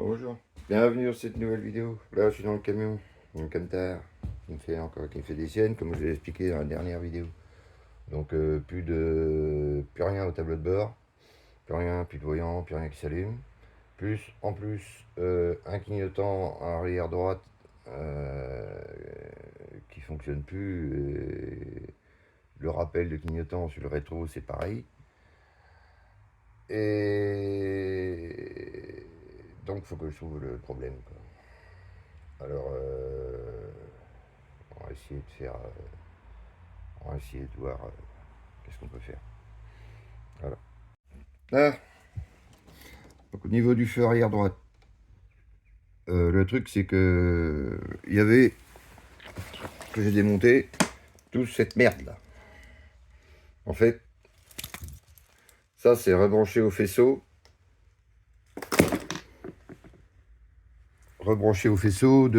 Bonjour, bienvenue dans cette nouvelle vidéo. Là je suis dans le camion, mon camtar qui me fait des siennes comme je l'ai expliqué dans la dernière vidéo. Donc plus rien au tableau de bord, plus rien, plus de voyant, plus rien qui s'allume. En plus un clignotant arrière droite qui fonctionne plus. Et le rappel de clignotant sur le rétro c'est pareil. Et donc il faut que je trouve le problème, quoi. Alors, on va essayer de faire, on va essayer de voir qu'est-ce qu'on peut faire. Voilà. Là, donc au niveau du feu arrière droite, le truc c'est que il y avait, que j'ai démonté, toute cette merde là. En fait, ça c'est rebranché au faisceau. Rebranché au faisceau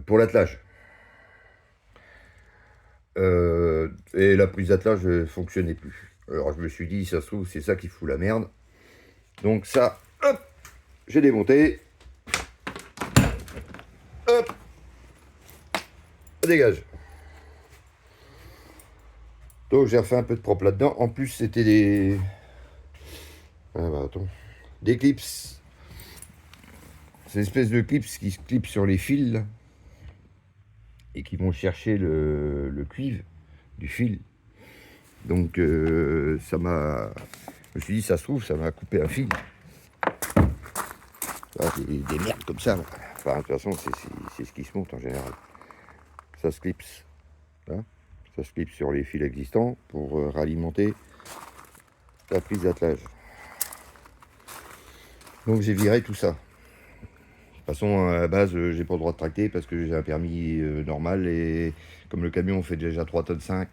pour l'attelage. Et la prise d'attelage ne fonctionnait plus. Alors je me suis dit, ça se trouve, c'est ça qui fout la merde. Donc ça, hop, j'ai démonté. Hop, ça dégage. Donc j'ai refait un peu de propre là-dedans. En plus, c'était des... Ah bah attends. Des clips. C'est une espèce de clips qui se clipent sur les fils là, et qui vont chercher le cuivre du fil. Donc ça m'a... Je me suis dit, ça se trouve, ça m'a coupé un fil. Ah, des merdes comme ça. Enfin, de toute façon, c'est ce qui se monte en général. Ça se clipse. Hein, ça se clipse sur les fils existants pour ralimenter la prise d'attelage. Donc j'ai viré tout ça. De toute façon, à la base, j'ai pas le droit de tracter parce que j'ai un permis normal et comme le camion fait déjà 3,5 tonnes,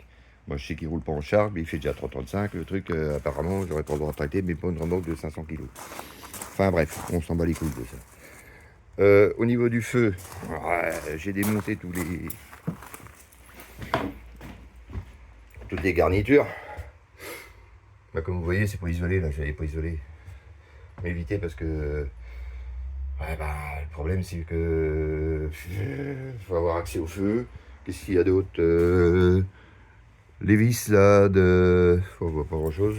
moi je sais qu'il roule pas en charge, mais il fait déjà 3,5 tonnes. Le truc, apparemment, j'aurais pas le droit de tracter, mais pas une remorque de 500 kg. Enfin bref, on s'en bat les couilles de ça. Au niveau du feu, j'ai démonté toutes les garnitures. Bah, comme vous voyez, c'est pas isolé, là, j'avais pas isolé. Mais éviter parce que ouais, bah, le problème c'est que faut avoir accès au feu. Qu'est-ce qu'il y a d'autre? Les vis là, on voit pas grand chose.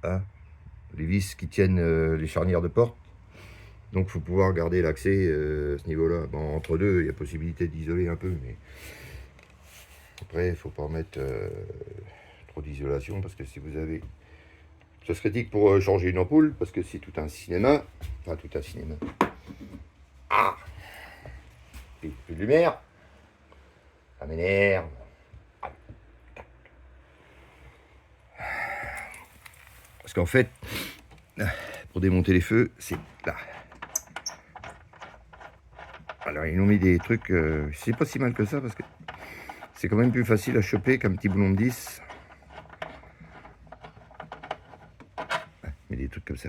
Ah, les vis qui tiennent les charnières de porte. Donc faut pouvoir garder l'accès à ce niveau-là. Bon, entre deux, il y a possibilité d'isoler un peu, mais après, il faut pas mettre trop d'isolation parce que si vous avez... Ça serait critique pour changer une ampoule parce que c'est tout un cinéma. Enfin, tout un cinéma. Ah! Plus de lumière. Ça m'énerve. Parce qu'en fait, pour démonter les feux, c'est là. Alors ils nous ont mis des trucs, c'est pas si mal que ça parce que c'est quand même plus facile à choper qu'un petit boulon de 10. Mais des trucs comme ça.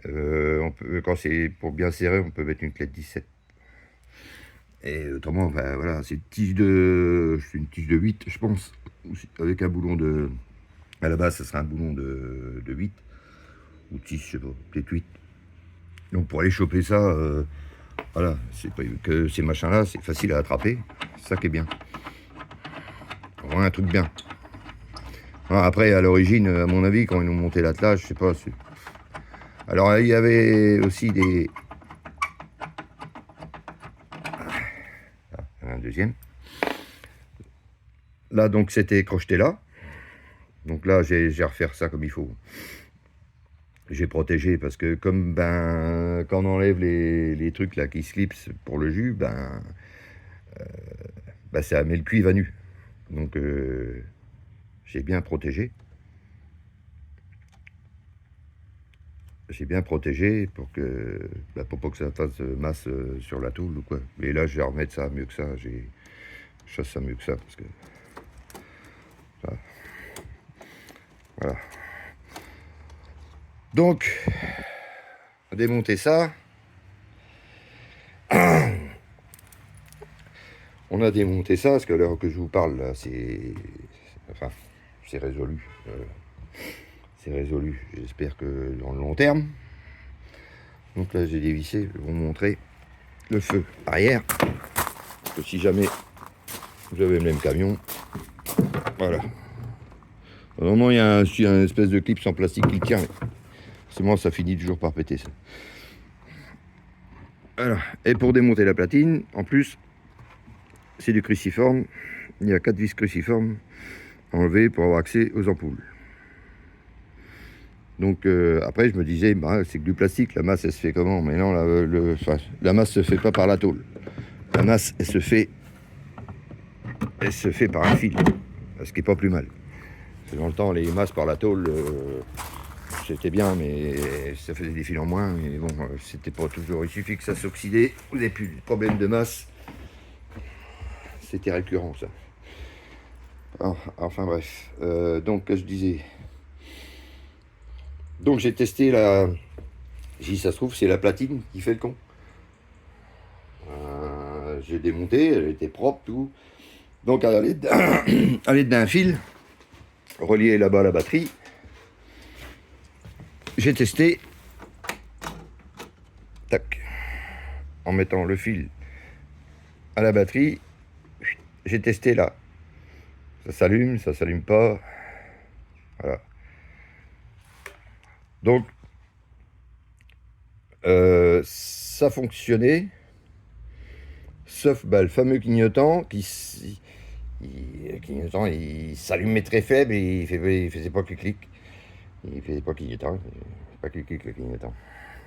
Quand c'est pour bien serrer, on peut mettre une clé de 17. Et autrement, ben, voilà, c'est une tige de 8, je pense. Avec un boulon de... À la base, ça serait un boulon de 8. Ou 6, je sais pas, peut-être 8. Donc pour aller choper ça, voilà, c'est pas que ces machins-là, c'est facile à attraper. C'est ça qui est bien. Vraiment un truc bien. Après, à l'origine, à mon avis, quand ils nous monté l'attelage, je sais pas. Alors, il y avait aussi des... Un deuxième. Là, donc, c'était crocheté là. Donc là, j'ai refaire ça comme il faut. J'ai protégé parce que comme, ben, quand on enlève les trucs là qui slipsent pour le jus, ben, ça met le cuivre à nu. Donc, j'ai bien protégé. J'ai bien protégé pour que pour pas que ça fasse masse sur la toule ou quoi. Mais là, je vais remettre ça mieux que ça. Je chasse ça mieux que ça parce que ça, voilà. Donc, on a démonté ça. On a démonté ça parce que l'heure que je vous parle là, c'est c'est résolu. C'est résolu, j'espère que dans le long terme. Donc là j'ai dévissé, je vais vous montrer le feu arrière. Parce que si jamais vous avez le même camion, voilà. Normalement il y a un espèce de clip en plastique qui tient. C'est moi, ça finit toujours par péter ça. Voilà. Et pour démonter la platine, en plus, c'est du cruciforme. Il y a 4 vis cruciformes enlevées pour avoir accès aux ampoules. Donc après je me disais, bah, c'est que du plastique, la masse elle se fait comment? Mais non, la masse se fait pas par la tôle. La masse elle se fait par un fil, ce qui est pas plus mal. Parce que dans le temps les masses par la tôle, c'était bien, mais ça faisait des fils en moins. Mais bon, c'était pas toujours. Il suffit que ça s'oxydait. Vous n'avez plus de problème de masse. C'était récurrent ça. Enfin bref. Donc je disais. Donc j'ai testé la. Si ça se trouve, c'est la platine qui fait le con. J'ai démonté, elle était propre, tout. Donc à l'aide d'un fil relié là-bas à la batterie, j'ai testé. Tac. En mettant le fil à la batterie, j'ai testé là. Ça s'allume pas. Voilà. Donc, ça fonctionnait, sauf bah, le fameux clignotant il s'allumait très faible et il faisait pas clic-clic. Il faisait pas clignotant, pas clic-clic le clignotant.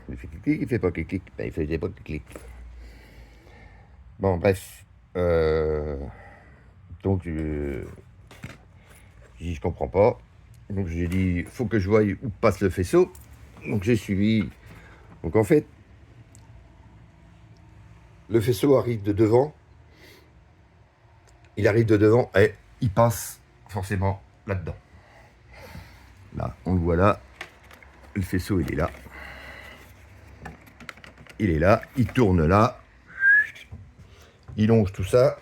Il fait clic-clic, il fait pas clic-clic, ben, il faisait pas clic-clic. Bon, bref. Donc, je comprends pas. Donc, j'ai dit, faut que je voie où passe le faisceau. Donc, j'ai suivi. Donc, en fait, le faisceau arrive de devant. Il arrive de devant et il passe forcément là-dedans. Là, on le voit là. Le faisceau, il est là. Il est là. Il tourne là. Il longe tout ça.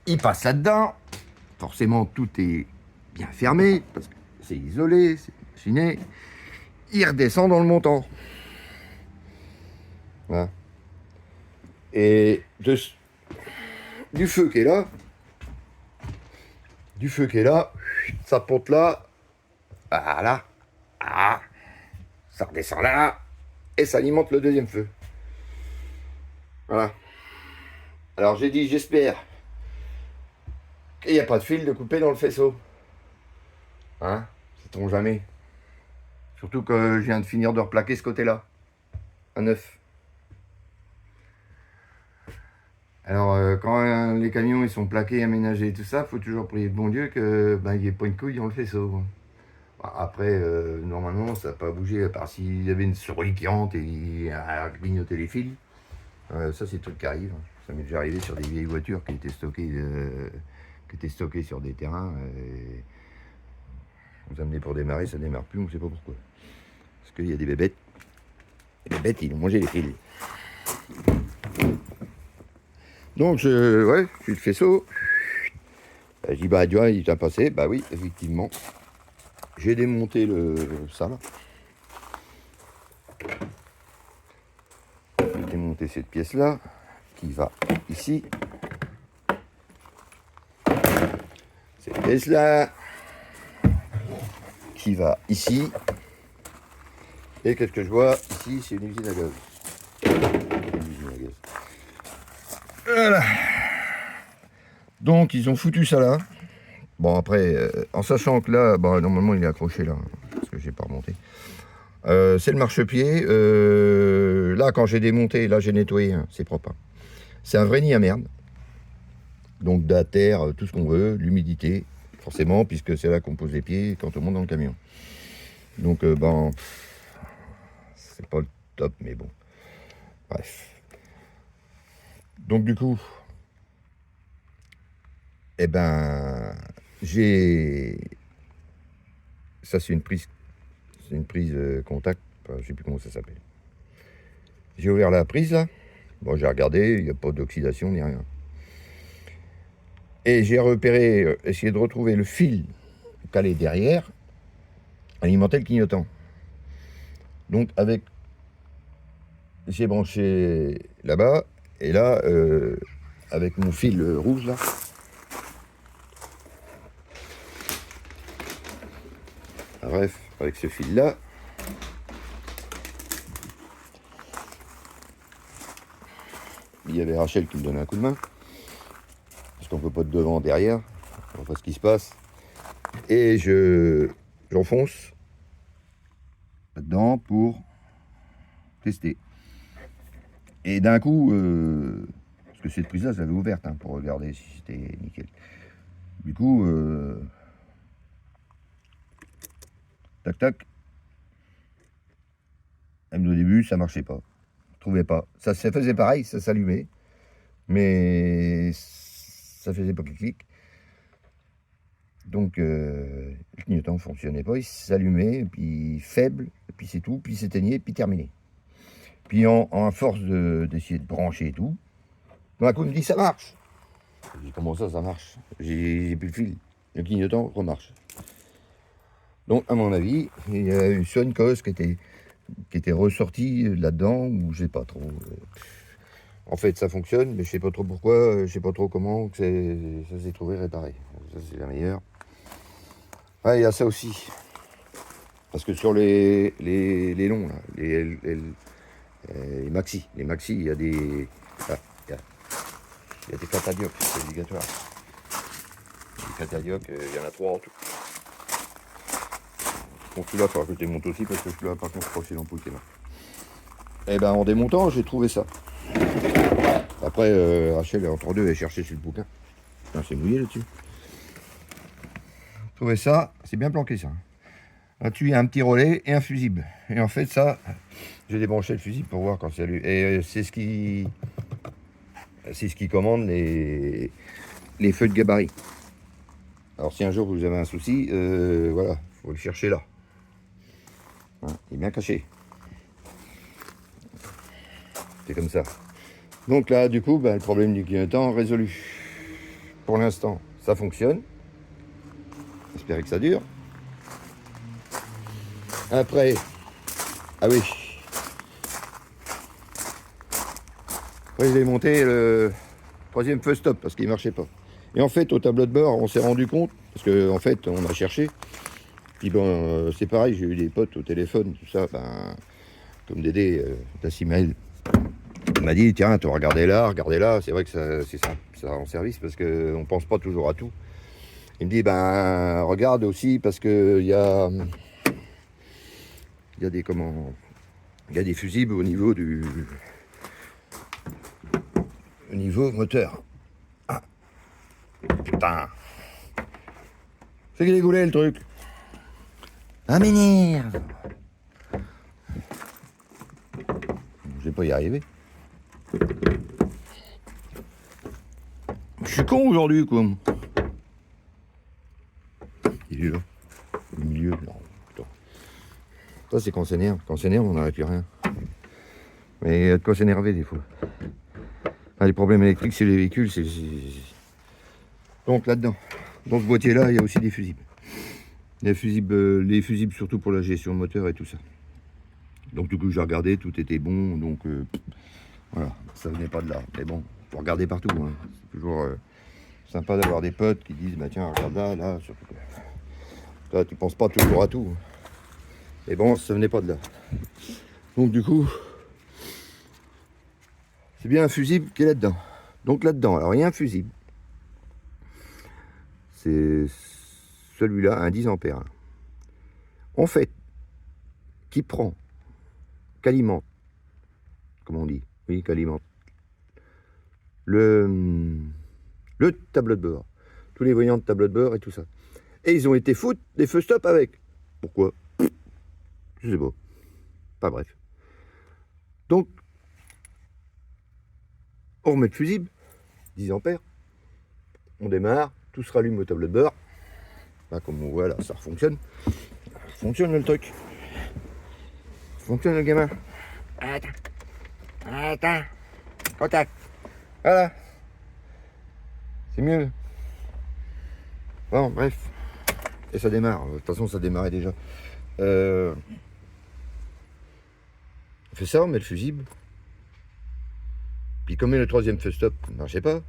Il passe là-dedans. Forcément, tout est bien fermé parce que c'est isolé, c'est machiné. Il redescend dans le montant. Voilà. Et du feu qui est là, ça monte là, voilà, ça redescend là, et ça alimente le deuxième feu. Voilà. Alors j'ai dit, j'espère qu'il n'y a pas de fil de coupé dans le faisceau. Hein, sait-on jamais. Surtout que je viens de finir de replaquer ce côté-là, à neuf. Alors, quand les camions ils sont plaqués, aménagés et tout ça, faut toujours prier le bon Dieu que il n'y ait pas une couille dans le faisceau. Après, normalement, ça n'a pas bougé, à part s'il y avait une souris qui rentre et a grignoté les fils. Ça, c'est le truc qui arrive. Ça m'est déjà arrivé sur des vieilles voitures qui étaient stockées sur des terrains. Et on les amenait pour démarrer, ça ne démarre plus, on ne sait pas pourquoi. Parce qu'il y a des bébêtes. Les bébêtes, ils ont mangé les fils. Donc, je suis le faisceau. Je dis, bah, tu vois, il t'a passé. Bah oui, effectivement. J'ai démonté ça, là. J'ai démonté cette pièce-là, qui va ici. Cette pièce-là, qui va ici. Et qu'est-ce que je vois ici? C'est une usine à gaz. Voilà. Donc ils ont foutu ça là. Bon après, en sachant que là, normalement il est accroché là, parce que j'ai pas remonté. C'est le marchepied. Là quand j'ai démonté, là j'ai nettoyé, hein, c'est propre. Hein. C'est un vrai nid à merde. Donc de la terre, tout ce qu'on veut, l'humidité, forcément, puisque c'est là qu'on pose les pieds quand on monte dans le camion. Donc c'est pas le top, mais bon. Bref. Donc du coup, ça c'est une prise contact, enfin, je sais plus comment ça s'appelle. J'ai ouvert la prise là, bon j'ai regardé, il n'y a pas d'oxydation ni rien. Et j'ai repéré, essayé de retrouver le fil calé derrière, alimenter le clignotant. Donc avec, j'ai branché là-bas, et là, avec mon fil rouge là, bref, avec ce fil là, il y avait Rachel qui me donnait un coup de main, parce qu'on peut pas de devant, derrière, on voit ce qui se passe, et j'enfonce là-dedans pour tester. Et d'un coup, parce que cette prise-là, je l'avais ouverte hein, pour regarder si c'était nickel. Du coup, tac tac, même au début, ça marchait pas. Je trouvais pas. Ça faisait pareil, ça s'allumait, mais ça faisait pas clic-clic. Donc, le clignotant ne fonctionnait pas, il s'allumait, puis faible, puis c'est tout, puis s'éteignait, puis terminé. Puis en force d'essayer de brancher et tout, d'un coup, il me dit ça marche. Je dis comment ça marche? J'ai plus le fil. Le clignotant remarche. Donc, à mon avis, il y a eu soit une cause qui était ressortie là-dedans, ou je sais pas trop. En fait, ça fonctionne, mais je sais pas trop pourquoi, je sais pas trop comment, ça s'est trouvé réparé. Ça, c'est la meilleure. Ouais, il y a ça aussi. Parce que sur les longs, là, les maxi, il y a des. Ah, il y a des catadiocs, c'est obligatoire. Les catadiocs, il y en a 3 en tout. Bon, celui-là, il faudra que je démonte aussi parce que celui-là, par contre, je crois que c'est l'ampoule qui est là. Et ben, en démontant, j'ai trouvé ça. Après, Rachel est entre deux, elle cherchait sur le bouquin. Putain, c'est mouillé là-dessus. J'ai trouvé ça, c'est bien planqué ça. Là-dessus, il y a un petit relais et un fusible. Et en fait, ça, j'ai débranché le fusible pour voir quand c'est allumé. Et c'est ce qui commande les feux de gabarit. Alors, si un jour vous avez un souci, voilà, faut le chercher là. Hein, il est bien caché. C'est comme ça. Donc là, du coup, le problème du clignotant résolu. Pour l'instant, ça fonctionne. J'espère que ça dure. Après, ah oui. Après, j'ai monté le troisième feu stop parce qu'il ne marchait pas. Et en fait, au tableau de bord, on s'est rendu compte, parce qu'en fait, on a cherché. Puis bon, c'est pareil, j'ai eu des potes au téléphone, tout ça, comme Dédé, Tassimel. Il m'a dit, tiens, tu vas regarder là. C'est vrai que ça rend service parce qu'on ne pense pas toujours à tout. Il me dit, regarde aussi parce que il y a des fusibles au niveau moteur. Ah, putain. C'est qu'il est goulé le truc. Ah m'énerve. Je vais pas y arriver. Je suis con aujourd'hui, quoi. Il est là. Au milieu. Non, putain. Ça, c'est quand on s'énerve. Quand on s'énerve, on n'arrête plus rien. Mais il y a de quoi s'énerver, des fois. Les problèmes électriques, c'est les véhicules, Donc, là-dedans, dans ce boîtier-là, il y a aussi des fusibles. Les fusibles surtout pour la gestion de moteur et tout ça. Donc, du coup, j'ai regardé, tout était bon. Donc, voilà, ça venait pas de là. Mais bon, faut regarder partout. Hein. C'est toujours sympa d'avoir des potes qui disent, tiens, regarde là, surtout que toi, tu penses pas toujours à tout. Mais bon, ça venait pas de là. Donc, du coup, c'est bien un fusible qui est là-dedans. Donc, là-dedans, alors, il y a un fusible. C'est celui-là, un 10 ampères. En fait, qui prend, qu'alimente, comment on dit? Oui, qu'alimente. Le tableau de bord. Tous les voyants de tableau de bord et tout ça. Et ils ont été foutre des feux stop avec. Pourquoi? Je sais pas. Pas bref. Donc, on remet le fusible, 10 ampères. On démarre, tout se rallume au tableau de bord. Là, comme on voit là, ça fonctionne. Fonctionne le truc. Fonctionne le gamin. Attends. Contact. Voilà. C'est mieux. Bon, bref. Et ça démarre. De toute façon, ça démarrait déjà. On fait ça, on met le fusible. Puis comme le troisième feu stop ne marchait pas,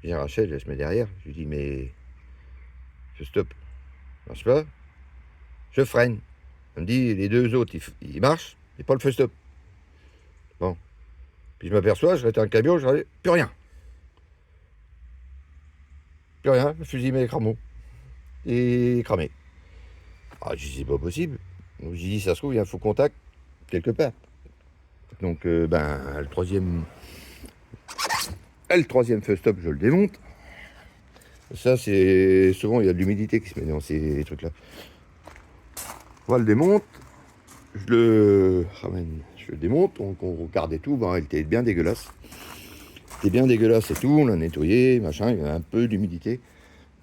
j'ai Rachel, elle se met derrière. Je lui dis, mais feu stop ne marche pas. Je freine. Elle me dit, les deux autres, ils marchent, mais pas le feu stop. Bon. Puis je m'aperçois, je reste un camion, je n'avais plus rien. Plus rien, le fusible est cramé. Et cramé. Ah, je dis, c'est pas possible. Donc j'ai dit, ça se trouve, il y a un faux contact quelque part. Donc, le troisième feu stop, je le démonte. Ça, c'est souvent, il y a de l'humidité qui se met dans ces trucs-là. On le démonte, je le ramène, je le démonte, on regarde et tout, ben, il était bien dégueulasse. C'était bien dégueulasse et tout, on l'a nettoyé, machin, il y avait un peu d'humidité.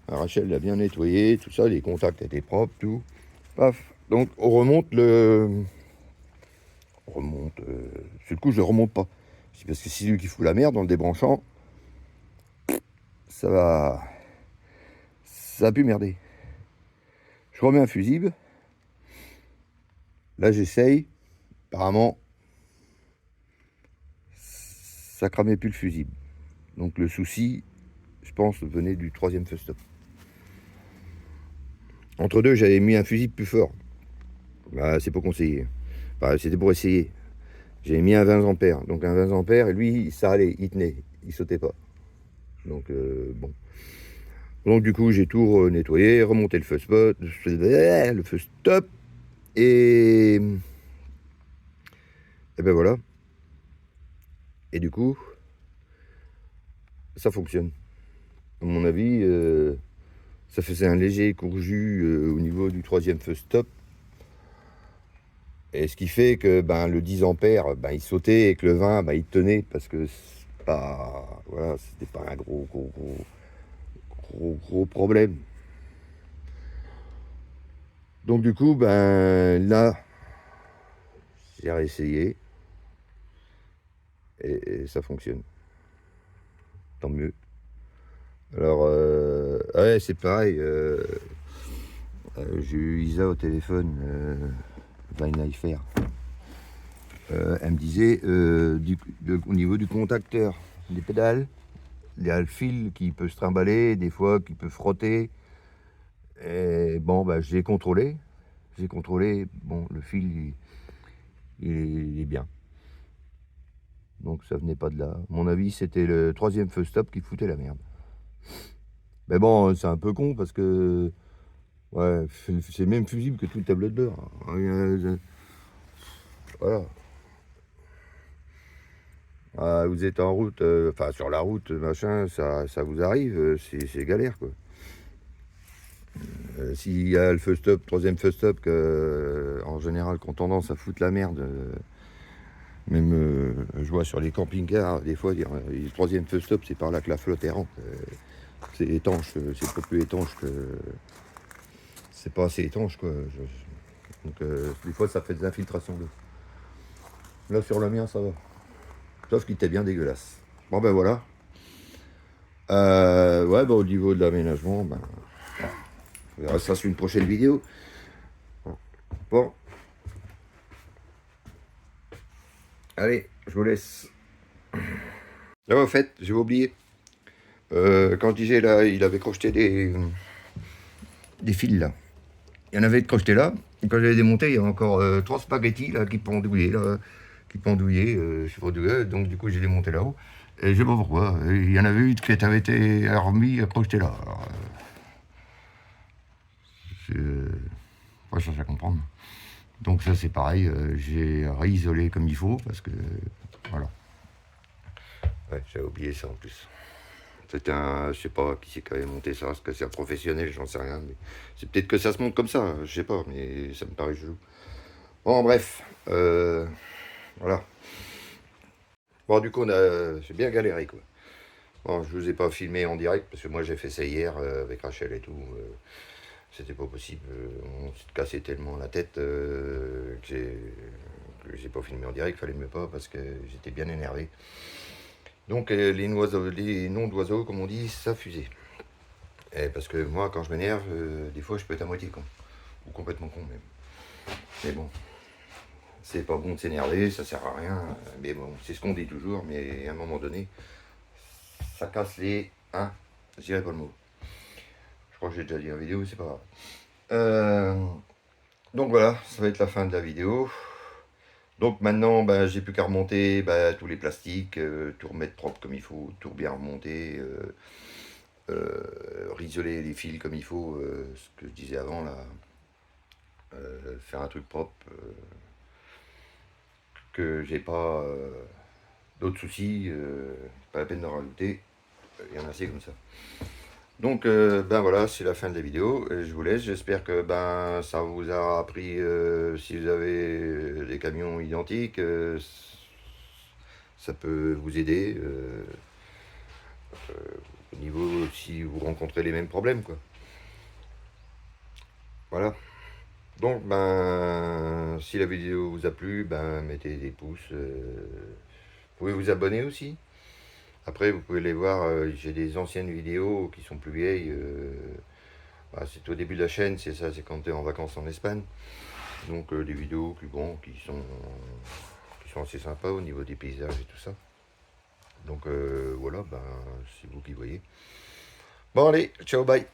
Rachel l'a bien nettoyé, tout ça, les contacts étaient propres, tout. Paf. Donc on remonte sur le coup je le remonte pas. C'est parce que si c'est lui qui fout la merde en le débranchant, ça a pu merder. Je remets un fusible. Là j'essaye. Apparemment, ça cramait plus le fusible. Donc le souci, je pense, venait du troisième feu stop. Entre deux, j'avais mis un fusible plus fort. Bah, c'est pas conseillé. Bah, c'était pour essayer. J'avais mis un 20 ampères. Donc un 20 ampères, et lui, ça allait, il tenait, il sautait pas. Donc bon. Donc du coup, j'ai tout nettoyé, remonté le feu stop, et ben voilà. Et du coup, ça fonctionne. À mon avis, ça faisait un léger courju au niveau du troisième feu stop. Et ce qui fait que le 10 ampères, il sautait et que le 20, il tenait parce que c'est pas, voilà, c'était pas un gros problème. Donc du coup, là, j'ai réessayé et ça fonctionne. Tant mieux. Alors, ouais, c'est pareil. J'ai eu Isa au téléphone, Vineifer. Elle me disait, au niveau du contacteur des pédales, il y a le fil qui peut se trimballer, des fois qui peut frotter. Et bon, j'ai contrôlé. Bon, le fil, il est bien. Donc ça venait pas de là. À mon avis, c'était le troisième feu stop qui foutait la merde. Mais bon, c'est un peu con parce que ouais, c'est le même fusible que tout le tableau de bord. Voilà. Ah, vous êtes en route, enfin sur la route, machin, ça vous arrive, c'est galère quoi. S'il y a le feu stop, troisième feu stop, en général, qui ont tendance à foutre la merde, même je vois sur les camping-cars, des fois, le troisième feu stop, c'est par là que la flotte est rentre. C'est étanche, c'est pas plus étanche que. C'est pas assez étanche quoi. Donc des fois, ça fait des infiltrations d'eau. Là, sur le mien, ça va. Sauf qu'il était bien dégueulasse. Bon, voilà. Ouais, au niveau de l'aménagement, on verra ça sur une prochaine vidéo. Bon. Allez, je vous laisse. Là, en fait, j'ai oublié. Quand je disais là, il avait crocheté des fils là. Il y en avait de crochetés là. Et quand j'avais démonté, il y avait encore 3 spaghettis là qui pendouillaient là. Je sais pas d'où. Donc du coup, j'ai démonté là-haut. Et je sais pas pourquoi. Il y en avait une qui avait été remis crocheté là. Alors, pas chercher à comprendre. Donc ça c'est pareil, j'ai réisolé comme il faut parce que voilà. Ouais, j'avais oublié ça en plus. C'était je sais pas qui c'est qui avait monté ça, est-ce que c'est un professionnel, j'en sais rien. Mais c'est peut-être que ça se monte comme ça, je sais pas, mais ça me paraît chelou. Bon bref, voilà. Bon du coup j'ai bien galéré quoi. Bon, je vous ai pas filmé en direct parce que moi j'ai fait ça hier avec Rachel et tout. C'était pas possible. On s'est cassé tellement la tête que j'ai pas filmé en direct, fallait mieux pas parce que j'étais bien énervé. Donc les noms d'oiseaux, comme on dit, ça fusait. Et parce que moi, quand je m'énerve, des fois, je peux être à moitié con. Ou complètement con, même. Mais bon, c'est pas bon de s'énerver, ça sert à rien. Mais bon, c'est ce qu'on dit toujours, mais à un moment donné, ça casse les... Hein, je dirais pas le mot. Je crois que j'ai déjà dit en vidéo, mais c'est pas grave. Donc voilà, ça va être la fin de la vidéo. Donc maintenant, bah, j'ai plus qu'à remonter bah, tous les plastiques, tout remettre propre comme il faut, tout bien remonter, risoler les fils comme il faut, ce que je disais avant là, faire un truc propre, que j'ai pas d'autres soucis, pas la peine de rajouter, il y en a assez comme ça. Donc ben voilà, c'est la fin de la vidéo, et je vous laisse, j'espère que ben ça vous a appris, si vous avez des camions identiques, ça peut vous aider au niveau si vous rencontrez les mêmes problèmes quoi. Voilà. Donc ben si la vidéo vous a plu, ben mettez des pouces. Vous pouvez vous abonner aussi. Après vous pouvez les voir, j'ai des anciennes vidéos qui sont plus vieilles. Bah, c'est au début de la chaîne, c'est ça, c'est quand tu es en vacances en Espagne. Donc des vidéos bon, qui sont assez sympas au niveau des paysages et tout ça. Donc voilà, ben c'est vous qui voyez. Bon allez, ciao, bye.